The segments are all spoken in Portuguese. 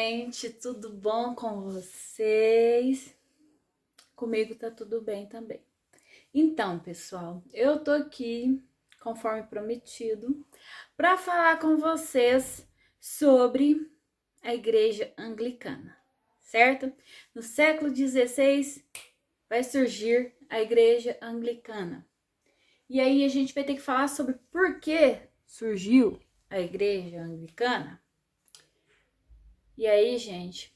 gente, tudo bom com vocês? Comigo tá tudo bem também. Então, pessoal, eu tô aqui, conforme prometido, para falar com vocês sobre a Igreja Anglicana, certo? No século XVI vai surgir a Igreja Anglicana. E aí a gente vai ter que falar sobre por que surgiu a Igreja Anglicana. E aí, gente,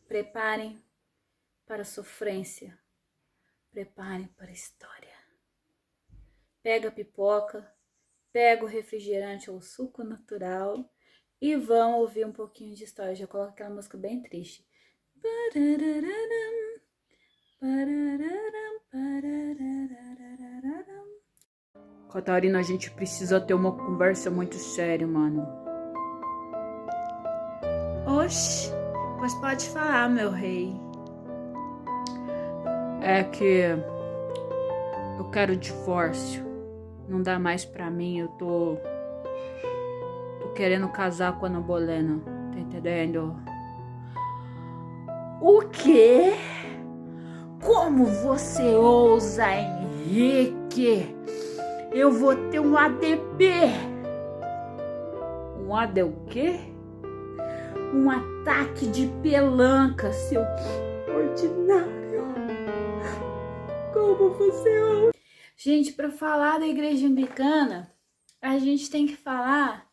preparem para a sofrência, preparem para a história. Pega a pipoca, pega o refrigerante ou suco natural e vão ouvir um pouquinho de história. Já coloco aquela música bem triste. Catarina, a gente precisa ter uma conversa muito séria, mano. Oxi, pois pode falar, meu rei. É que eu quero divórcio. Não dá mais pra mim, eu tô querendo casar com a Ana Bolena, tá entendendo? O quê? Como você ousa, Henrique? Eu vou ter um ADP. Um AD o quê? Um ataque de pelanca, seu ordinário. Como você ousa? Gente, para falar da Igreja Anglicana, a gente tem que falar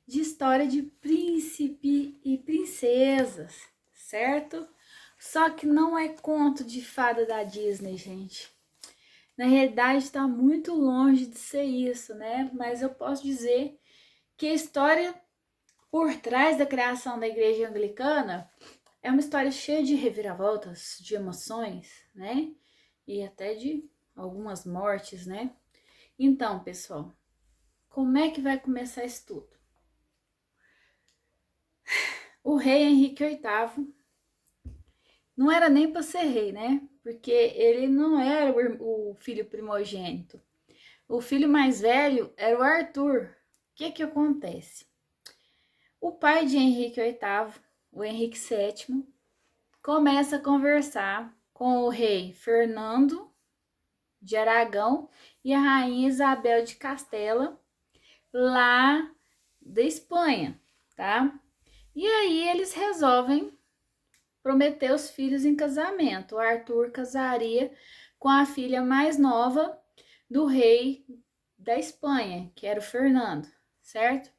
de história de príncipe e princesas, certo? Só que não é conto de fada da Disney, gente. Na realidade, está muito longe de ser isso, né? Mas eu posso dizer que a história por trás da criação da Igreja Anglicana é uma história cheia de reviravoltas, de emoções, né? E até de algumas mortes, né? Então, pessoal, como é que vai começar isso tudo? O rei Henrique VIII não era nem para ser rei, né? Porque ele não era o filho primogênito. O filho mais velho era o Arthur. O que acontece? O pai de Henrique VIII, o Henrique VII, começa a conversar com o rei Fernando de Aragão e a rainha Isabel de Castela, lá da Espanha, tá? E aí eles resolvem prometer os filhos em casamento. O Arthur casaria com a filha mais nova do rei da Espanha, que era o Fernando, certo?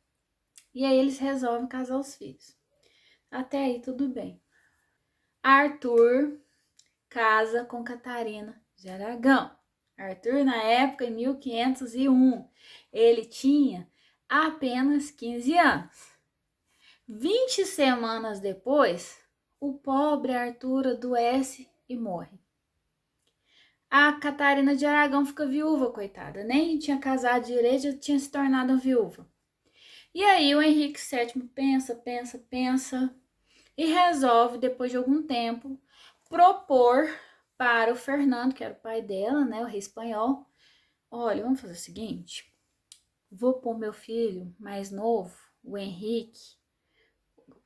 E aí eles resolvem casar os filhos. Até aí tudo bem. Arthur casa com Catarina de Aragão. Arthur, na época, em 1501, ele tinha apenas 15 anos. 20 semanas depois, o pobre Arthur adoece e morre. A Catarina de Aragão fica viúva, coitada. Nem tinha casado direito, já tinha se tornado viúva. E aí o Henrique VII pensa e resolve, depois de algum tempo, propor para o Fernando, que era o pai dela, né, o rei espanhol: olha, vamos fazer o seguinte, vou pôr meu filho mais novo, o Henrique,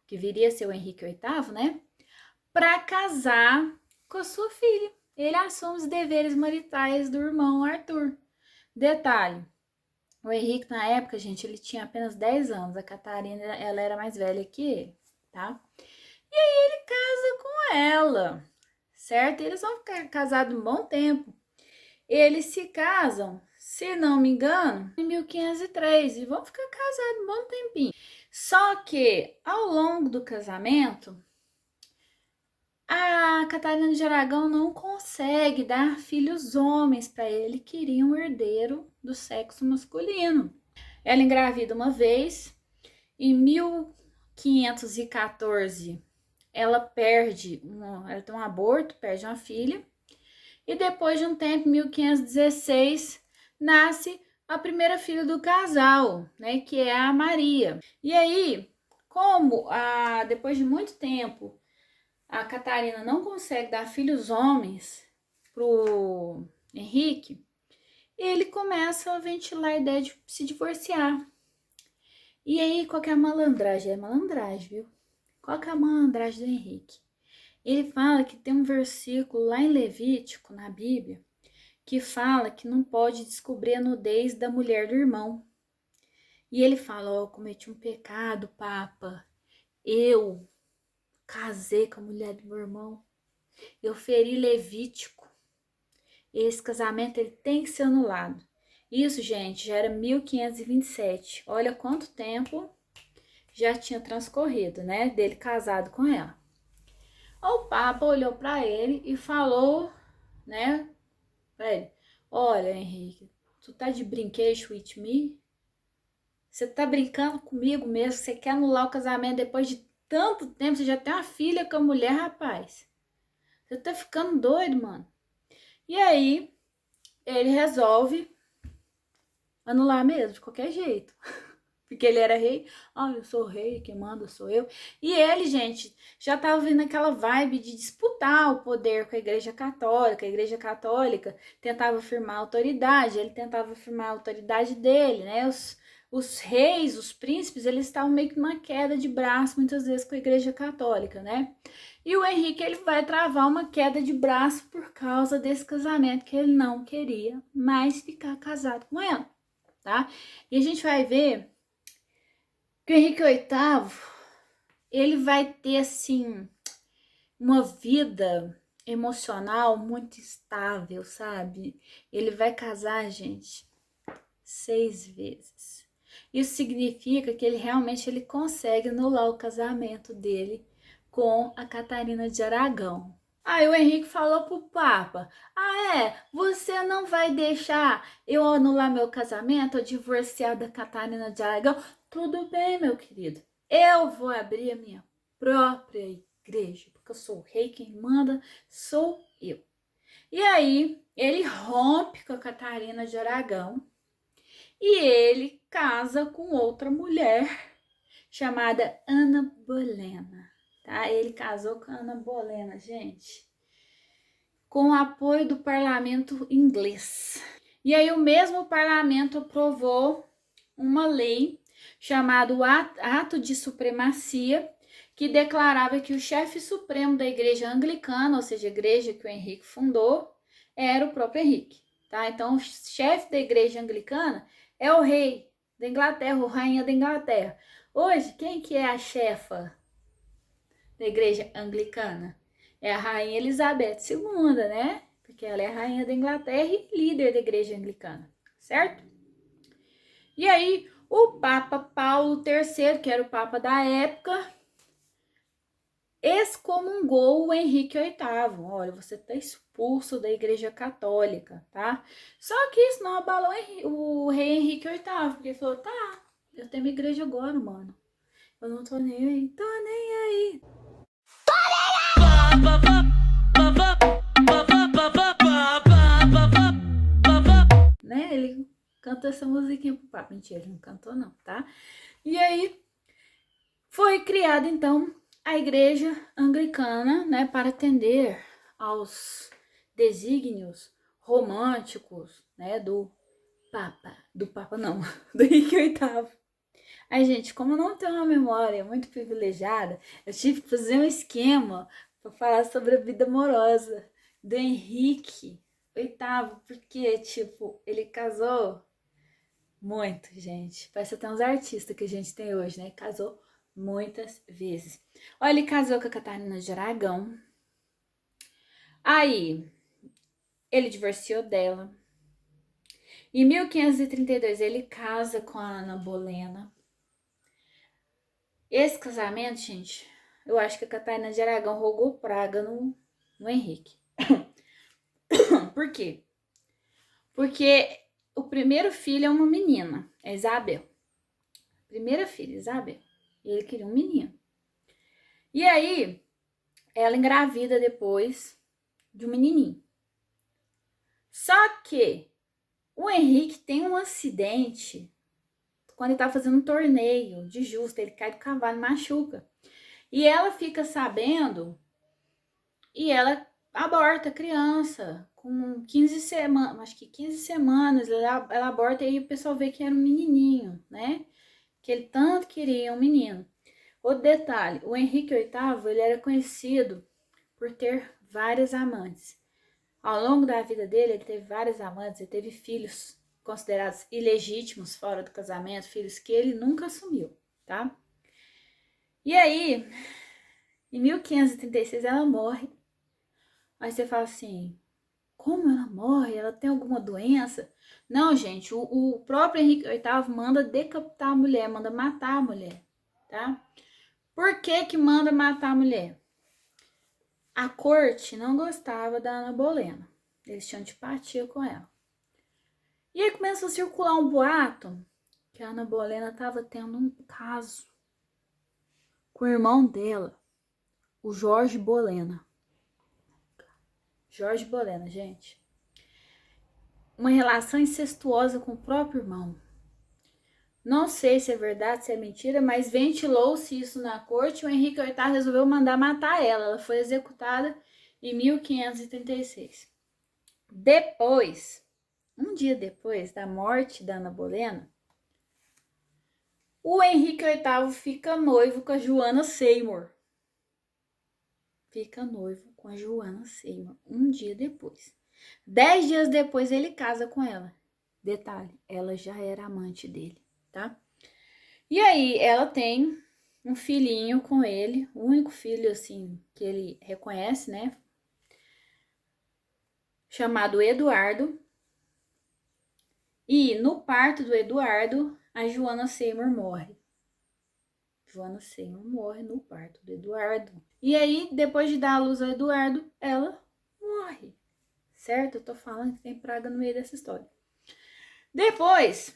que viria a ser o Henrique VIII, né, para casar com a sua filha. Ele assume os deveres maritais do irmão Arthur. Detalhe, o Henrique, na época, gente, ele tinha apenas 10 anos, a Catarina, ela era mais velha que ele, tá? E aí ele casa com ela, certo? Eles vão ficar casados um bom tempo. Eles se casam, se não me engano, em 1503 e vão ficar casados um bom tempinho. Só que, ao longo do casamento, a Catarina de Aragão não consegue dar filhos homens para ele, queria um herdeiro do sexo masculino. Ela engravida uma vez, em 1514 ela tem um aborto, perde uma filha, e depois de um tempo, em 1516, nasce a primeira filha do casal, né, que é a Maria. E aí, como depois de muito tempo a Catarina não consegue dar filhos homens pro Henrique, ele começa a ventilar a ideia de se divorciar. E aí, qual que é a malandragem? É malandragem, viu? Qual que é a malandragem do Henrique? Ele fala que tem um versículo lá em Levítico, na Bíblia, que fala que não pode descobrir a nudez da mulher do irmão. E ele fala, ó, cometi um pecado, Papa. Eu casei com a mulher do meu irmão. Eu feri Levítico. Esse casamento ele tem que ser anulado. Isso, gente, já era 1527. Olha quanto tempo já tinha transcorrido, né? Dele casado com ela. O Papa olhou para ele e falou, né? Pra ele, olha, Henrique, tu tá de brinquedo with me? Você tá brincando comigo mesmo? Você quer anular o casamento depois de tanto tempo? Você já tem uma filha com a mulher, rapaz. Você tá ficando doido, mano. E aí, ele resolve anular mesmo, de qualquer jeito. Porque ele era rei. Ah, eu sou rei, quem manda sou eu. E ele, gente, já tava vindo aquela vibe de disputar o poder com a Igreja Católica. A Igreja Católica tentava afirmar a autoridade, ele tentava afirmar a autoridade dele, né? Os reis, os príncipes, eles estavam meio que numa queda de braço, muitas vezes, com a Igreja Católica, né? E o Henrique, ele vai travar uma queda de braço por causa desse casamento, que ele não queria mais ficar casado com ela, tá? E a gente vai ver que o Henrique VIII, ele vai ter, assim, uma vida emocional muito estável, sabe? Ele vai casar, gente, 6 vezes. Isso significa que ele consegue anular o casamento dele com a Catarina de Aragão. Aí o Henrique falou pro Papa, você não vai deixar eu anular meu casamento ou divorciar da Catarina de Aragão? Tudo bem, meu querido, eu vou abrir a minha própria igreja, porque eu sou o rei, quem manda sou eu. E aí ele rompe com a Catarina de Aragão e ele casa com outra mulher chamada Ana Bolena, tá? Ele casou com a Ana Bolena, gente, com o apoio do parlamento inglês. E aí o mesmo parlamento aprovou uma lei chamada Ato de Supremacia, que declarava que o chefe supremo da igreja anglicana, ou seja, a igreja que o Henrique fundou, era o próprio Henrique, tá? Então o chefe da igreja anglicana é o rei da Inglaterra, ou rainha da Inglaterra. Hoje, quem que é a chefa da igreja anglicana? É a rainha Elizabeth II, né? Porque ela é a rainha da Inglaterra e líder da igreja anglicana, certo? E aí, o Papa Paulo III, que era o Papa da época, excomungou o Henrique VIII. Olha, você está expulso da igreja católica, tá? Só que isso não abalou o rei Henrique VIII, porque ele falou, tá, eu tenho uma igreja agora, mano. Eu não tô nem aí, tô nem aí. Né? Ele cantou essa musiquinha pro Papa. Mentira, ele não cantou não, tá? E aí foi criada então a igreja anglicana, né, para atender aos desígnios românticos, né, do Papa não, do Henrique VIII. Ai, gente, como eu não tenho uma memória muito privilegiada, eu tive que fazer um esquema para falar sobre a vida amorosa do Henrique VIII, porque, tipo, ele casou muito, gente. Parece até uns artistas que a gente tem hoje, né? Casou muitas vezes. Olha, ele casou com a Catarina de Aragão. Aí, ele divorciou dela. Em 1532, ele casa com a Ana Bolena. Esse casamento, gente, eu acho que a Catarina de Aragão rogou praga no Henrique. Por quê? Porque o primeiro filho é uma menina, é Isabel. Primeira filha, Isabel. E ele queria um menino. E aí, ela engravida depois de um menininho. Só que o Henrique tem um acidente quando ele tá fazendo um torneio de justa, ele cai do cavalo e machuca. E ela fica sabendo e ela aborta a criança com 15 semanas, acho que 15 semanas, ela aborta e aí o pessoal vê que era um menininho, né? Que ele tanto queria um menino. O detalhe, o Henrique VIII, ele era conhecido por ter várias amantes. Ao longo da vida dele, ele teve várias amantes, ele teve filhos considerados ilegítimos fora do casamento, filhos que ele nunca assumiu, tá? E aí, em 1536, ela morre. Aí você fala assim, como ela morre? Ela tem alguma doença? Não, gente, o próprio Henrique VIII manda decapitar a mulher, manda matar a mulher, tá? Por que que manda matar a mulher? A corte não gostava da Ana Bolena. Eles tinham antipatia com ela. E aí começou a circular um boato que a Ana Bolena estava tendo um caso com o irmão dela, o Jorge Bolena. Jorge Bolena, gente. Uma relação incestuosa com o próprio irmão. Não sei se é verdade, se é mentira, mas ventilou-se isso na corte e o Henrique VIII resolveu mandar matar ela. Ela foi executada em 1536. Depois, um dia depois da morte da Ana Bolena, o Henrique VIII fica noivo com a Joana Seymour. Fica noivo com a Joana Seymour um dia depois. 10 dias depois ele casa com ela. Detalhe, ela já era amante dele, tá? E aí ela tem um filhinho com ele, o único filho assim que ele reconhece, né? Chamado Eduardo. E no parto do Eduardo, a Joana Seymour morre. Joana Seymour morre no parto do Eduardo. E aí, depois de dar a luz ao Eduardo, ela morre. Certo? Eu tô falando que tem praga no meio dessa história. Depois,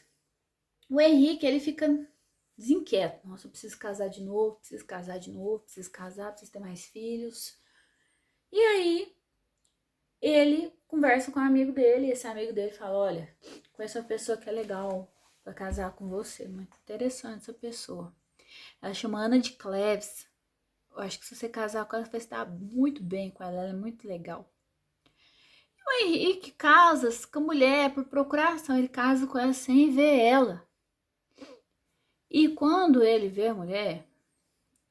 o Henrique, ele fica desinquieto. Nossa, eu preciso casar de novo, preciso casar de novo, preciso casar, preciso ter mais filhos. E aí, ele conversa com um amigo dele, e esse amigo dele fala, olha, conheço uma pessoa que é legal pra casar com você, muito interessante essa pessoa. Ela chama Ana de Cleves. Eu acho que se você casar com ela, você vai estar muito bem com ela, ela é muito legal. E o Henrique casa com a mulher por procuração, ele casa com ela sem ver ela. E quando ele vê a mulher,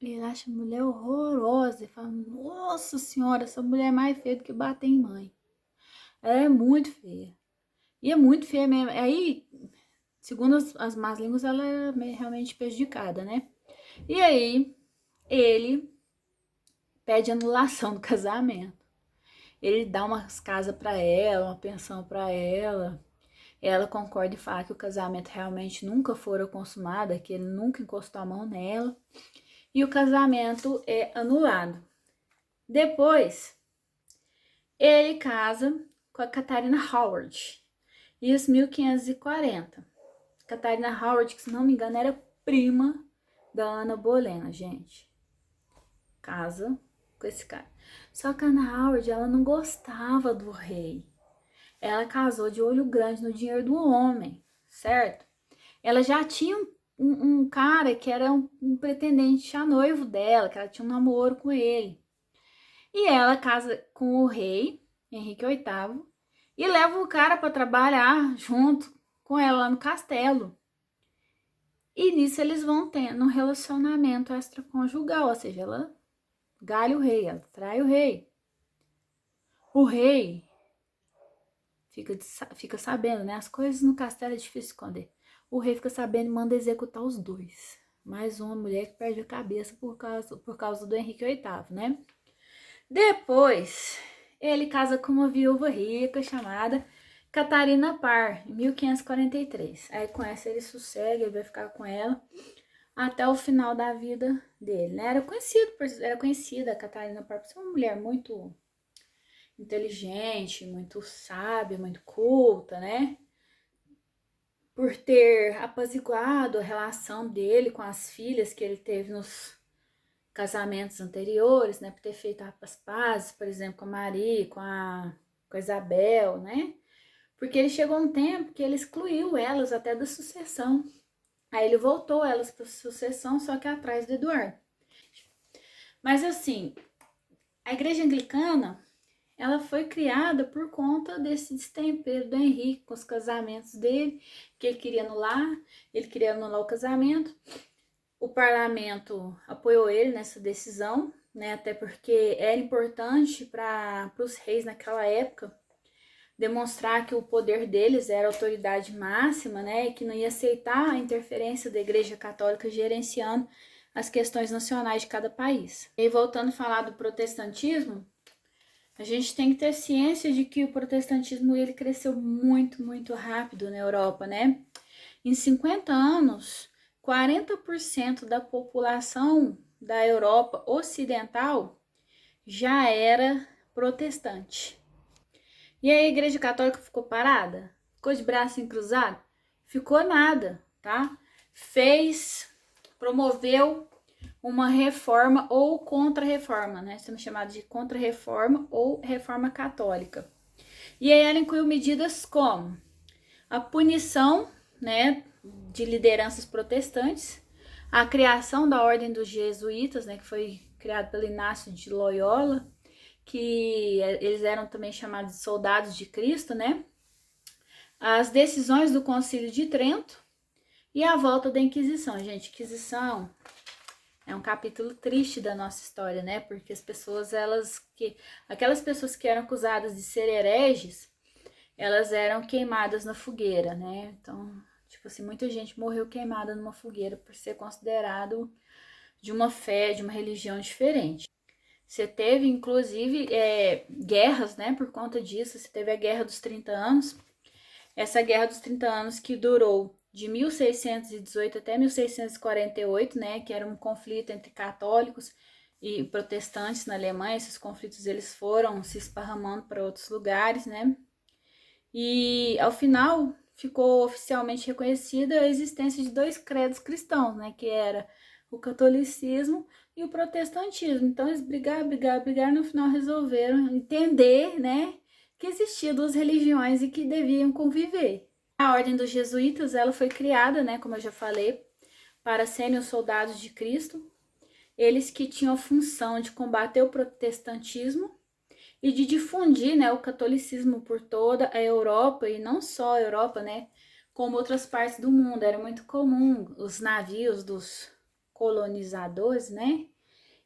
ele acha a mulher horrorosa. Ele fala, nossa senhora, essa mulher é mais feia do que bater em mãe. Ela é muito feia. E é muito feia mesmo. Aí, segundo as más línguas, ela é realmente prejudicada, né? E aí, ele pede anulação do casamento. Ele dá umas casas para ela, uma pensão para ela. Ela concorda e fala que o casamento realmente nunca fora consumado, que ele nunca encostou a mão nela. E o casamento é anulado. Depois, ele casa com a Catarina Howard. Isso 1540. Catarina Howard, que se não me engano, era prima da Ana Bolena, gente. Casa com esse cara. Só que a Ana Howard, ela não gostava do rei. Ela casou de olho grande no dinheiro do homem, certo? Ela já tinha um cara que era um pretendente já noivo dela, que ela tinha um namoro com ele. E ela casa com o rei, Henrique VIII, e leva o cara para trabalhar junto com ela lá no castelo. E nisso eles vão tendo um relacionamento extraconjugal, ou seja, ela galha o rei, ela trai o rei. O rei fica sabendo, né? As coisas no castelo é difícil esconder. O rei fica sabendo e manda executar os dois. Mais uma mulher que perde a cabeça por causa do Henrique VIII, né? Depois, ele casa com uma viúva rica chamada Catarina Parr, em 1543. Aí com essa ele sossega, ele vai ficar com ela até o final da vida dele, né? Era conhecida a Catarina Parr por ser uma mulher muito inteligente, muito sábia, muito culta, né? Por ter apaziguado a relação dele com as filhas que ele teve nos casamentos anteriores, né? Por ter feito as pazes, por exemplo, com a Maria, com a Isabel, né? Porque ele chegou um tempo que ele excluiu elas até da sucessão. Aí ele voltou elas para a sucessão, só que atrás do Eduardo. Mas assim, a igreja anglicana, ela foi criada por conta desse destempero do Henrique com os casamentos dele, que ele queria anular o casamento. O parlamento apoiou ele nessa decisão, né? Até porque era importante para os reis naquela época demonstrar que o poder deles era a autoridade máxima, né? E que não ia aceitar a interferência da Igreja Católica gerenciando as questões nacionais de cada país. E voltando a falar do protestantismo, a gente tem que ter ciência de que o protestantismo ele cresceu muito, muito rápido na Europa, né? Em 50 anos, 40% da população da Europa ocidental já era protestante. E a Igreja Católica ficou parada? Ficou de braço cruzado? Ficou nada, tá? Promoveu uma reforma ou contra-reforma, né? Sendo chamada de contra-reforma ou reforma católica. E aí ela incluiu medidas como a punição, né, de lideranças protestantes, a criação da Ordem dos Jesuítas, né, que foi criada pelo Inácio de Loyola, que eles eram também chamados de soldados de Cristo, né? As decisões do Concílio de Trento e a volta da Inquisição. Gente, Inquisição é um capítulo triste da nossa história, né? Porque aquelas pessoas que eram acusadas de ser hereges, elas eram queimadas na fogueira, né? Então, tipo assim, muita gente morreu queimada numa fogueira por ser considerado de uma fé, de uma religião diferente. Você teve, inclusive, guerras, né, por conta disso. Você teve a Guerra dos 30 Anos. Essa Guerra dos 30 Anos que durou de 1618 até 1648, né, que era um conflito entre católicos e protestantes na Alemanha. Esses conflitos eles foram se esparramando para outros lugares, né? E, ao final, ficou oficialmente reconhecida a existência de dois credos cristãos, né, que era o catolicismo e o protestantismo. Então eles brigaram, no final resolveram entender, né, que existiam duas religiões e que deviam conviver. A Ordem dos Jesuítas, ela foi criada, né, como eu já falei, para serem os soldados de Cristo. Eles que tinham a função de combater o protestantismo e de difundir, né, o catolicismo por toda a Europa, e não só a Europa, né, como outras partes do mundo. Era muito comum os navios dos colonizadores, né,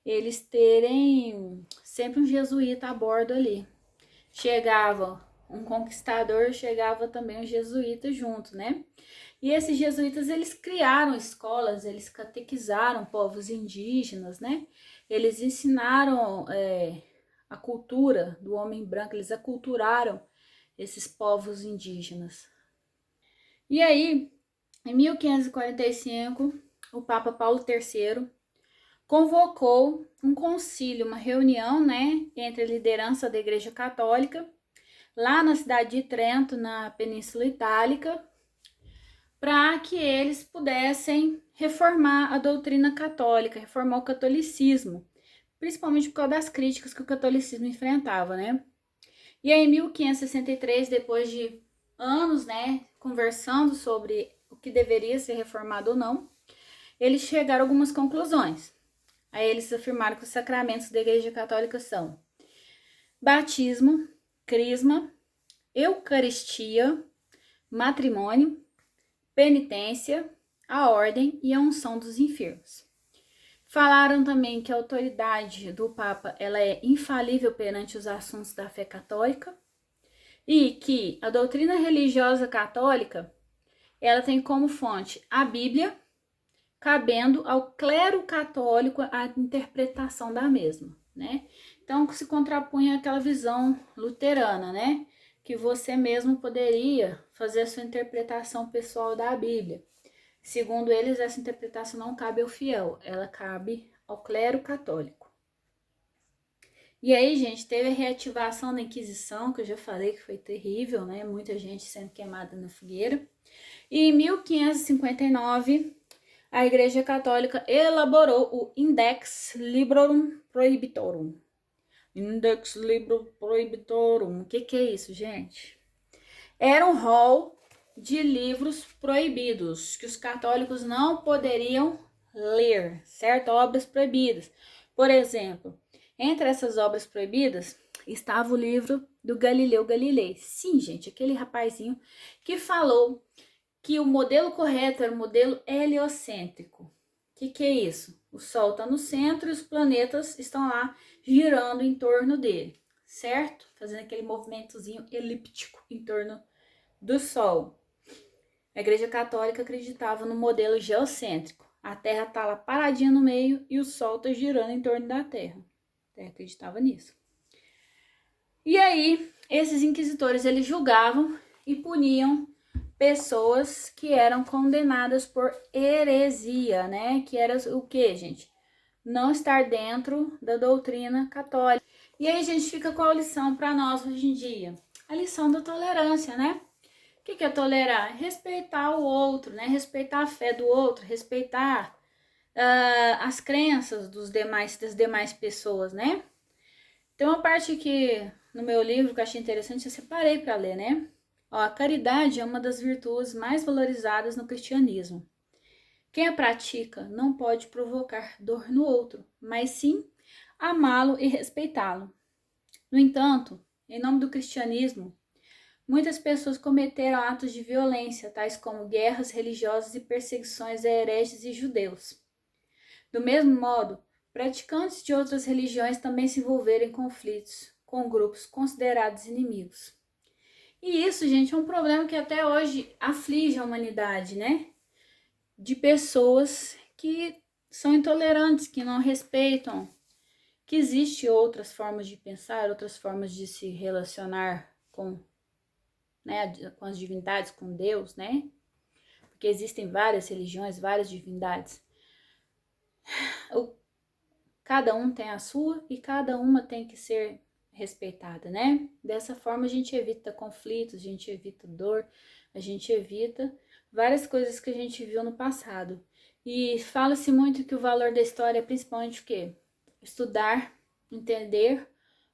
eles terem sempre um jesuíta a bordo ali. Chegava um conquistador, chegava também um jesuíta junto, né? E esses jesuítas, eles criaram escolas, eles catequizaram povos indígenas, né? Eles ensinaram a cultura do homem branco, eles aculturaram esses povos indígenas. E aí, em 1545, o Papa Paulo III convocou um concílio, uma reunião, né, entre a liderança da Igreja Católica, lá na cidade de Trento, na Península Itálica, para que eles pudessem reformar a doutrina católica, reformar o catolicismo, principalmente por causa das críticas que o catolicismo enfrentava, né? E aí, em 1563, depois de anos, né, conversando sobre o que deveria ser reformado ou não, eles chegaram a algumas conclusões. Aí eles afirmaram que os sacramentos da Igreja Católica são batismo, crisma, eucaristia, matrimônio, penitência, a ordem e a unção dos enfermos. Falaram também que a autoridade do Papa ela é infalível perante os assuntos da fé católica e que a doutrina religiosa católica ela tem como fonte a Bíblia, cabendo ao clero católico a interpretação da mesma, né? Então, se contrapunha àquela visão luterana, né? Que você mesmo poderia fazer a sua interpretação pessoal da Bíblia. Segundo eles, essa interpretação não cabe ao fiel, ela cabe ao clero católico. E aí, gente, teve a reativação da Inquisição, que eu já falei que foi terrível, né? Muita gente sendo queimada na fogueira. E em 1559, a Igreja Católica elaborou o Index Librorum Prohibitorum. Index Librorum Prohibitorum. O que é isso, gente? Era um rol de livros proibidos, que os católicos não poderiam ler, certo? Obras proibidas. Por exemplo, entre essas obras proibidas estava o livro do Galileu Galilei. Sim, gente, aquele rapazinho que falou que o modelo correto era o modelo heliocêntrico. que é isso? O Sol está no centro e os planetas estão lá girando em torno dele, certo? Fazendo aquele movimentozinho elíptico em torno do Sol. A Igreja Católica acreditava no modelo geocêntrico. A Terra está lá paradinha no meio e o Sol está girando em torno da Terra. A Terra acreditava nisso. E aí, esses inquisitores, eles julgavam e puniam pessoas que eram condenadas por heresia, né? Que era o quê, gente? Não estar dentro da doutrina católica. E aí a gente fica com a lição para nós hoje em dia. A lição da tolerância, né? O que é tolerar? Respeitar o outro, né? Respeitar a fé do outro, respeitar as crenças das demais pessoas, né? Tem uma parte que no meu livro que eu achei interessante, eu separei para ler, né? Ó, a caridade é uma das virtudes mais valorizadas no cristianismo. Quem a pratica não pode provocar dor no outro, mas sim amá-lo e respeitá-lo. No entanto, em nome do cristianismo, muitas pessoas cometeram atos de violência, tais como guerras religiosas e perseguições a hereges e judeus. Do mesmo modo, praticantes de outras religiões também se envolveram em conflitos com grupos considerados inimigos. E isso, gente, é um problema que até hoje aflige a humanidade, né? De pessoas que são intolerantes, que não respeitam, que existem outras formas de pensar, outras formas de se relacionar com, né, com as divindades, com Deus, né? Porque existem várias religiões, várias divindades. Cada um tem a sua e cada uma tem que ser respeitada, né? Dessa forma a gente evita conflitos, a gente evita dor, a gente evita várias coisas que a gente viu no passado. E fala-se muito que o valor da história é principalmente o quê? Estudar, entender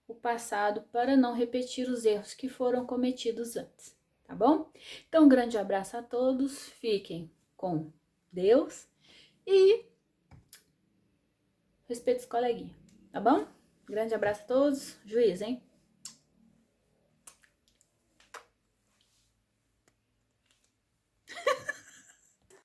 o passado para não repetir os erros que foram cometidos antes, tá bom? Então, um grande abraço a todos, fiquem com Deus e respeito os coleguinhas, tá bom? Grande abraço a todos, juiz, hein?